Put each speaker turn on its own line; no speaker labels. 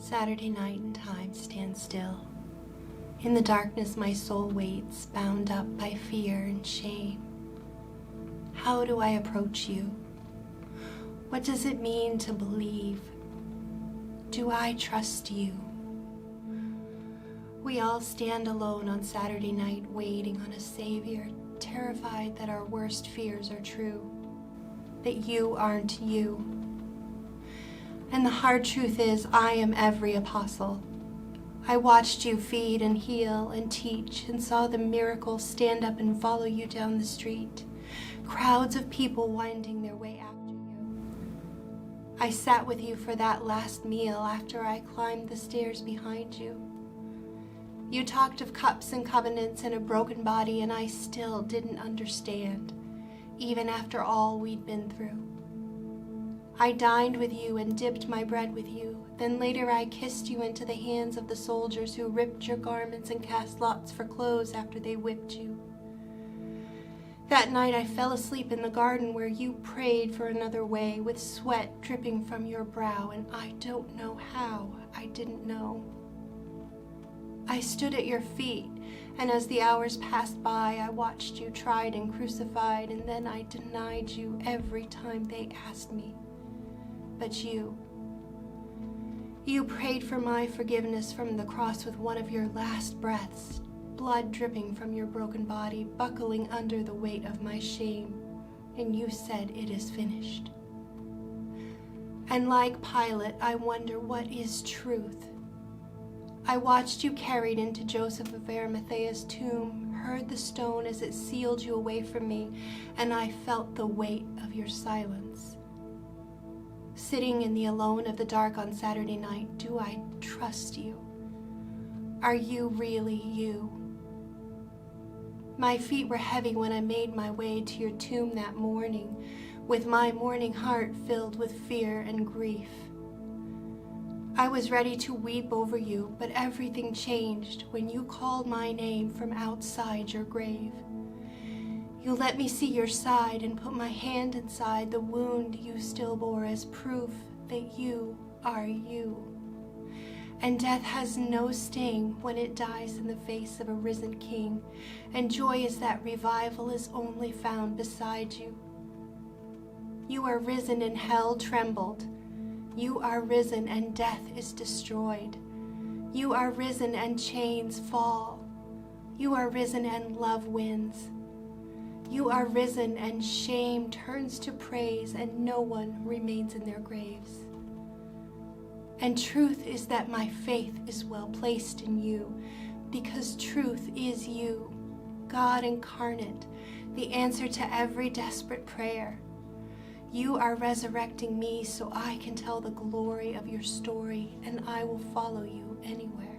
Saturday night and time stand still. In the darkness my soul waits, bound up by fear and shame. How do I approach you? What does it mean to believe? Do I trust you? We all stand alone on Saturday night, waiting on a Savior, terrified that our worst fears are true, that you aren't you. And the hard truth is, I am every apostle. I watched you feed and heal and teach and saw the miracles stand up and follow you down the street. Crowds of people winding their way after you. I sat with you for that last meal after I climbed the stairs behind you. You talked of cups and covenants and a broken body, and I still didn't understand, even after all we'd been through. I dined with you and dipped my bread with you. Then later I kissed you into the hands of the soldiers who ripped your garments and cast lots for clothes after they whipped you. That night I fell asleep in the garden where you prayed for another way, with sweat dripping from your brow, and I don't know how I didn't know. I stood at your feet, and as the hours passed by, I watched you tried and crucified, and then I denied you every time they asked me. But you prayed for my forgiveness from the cross with one of your last breaths, blood dripping from your broken body, buckling under the weight of my shame, and you said, "It is finished." And like Pilate, I wonder what is truth. I watched you carried into Joseph of Arimathea's tomb, heard the stone as it sealed you away from me, and I felt the weight of your silence. Sitting in the alone of the dark on Saturday night, do I trust you? Are you really you? My feet were heavy when I made my way to your tomb that morning, with my mourning heart filled with fear and grief. I was ready to weep over you, but everything changed when you called my name from outside your grave. You let me see your side and put my hand inside the wound you still bore as proof that you are you. And death has no sting when it dies in the face of a risen king, and joy is that revival is only found beside you. You are risen and hell trembled. You are risen and death is destroyed. You are risen and chains fall. You are risen and love wins. You are risen and shame turns to praise, and no one remains in their graves. And truth is that my faith is well placed in you, because truth is you, God incarnate, the answer to every desperate prayer. You are resurrecting me so I can tell the glory of your story, and I will follow you anywhere.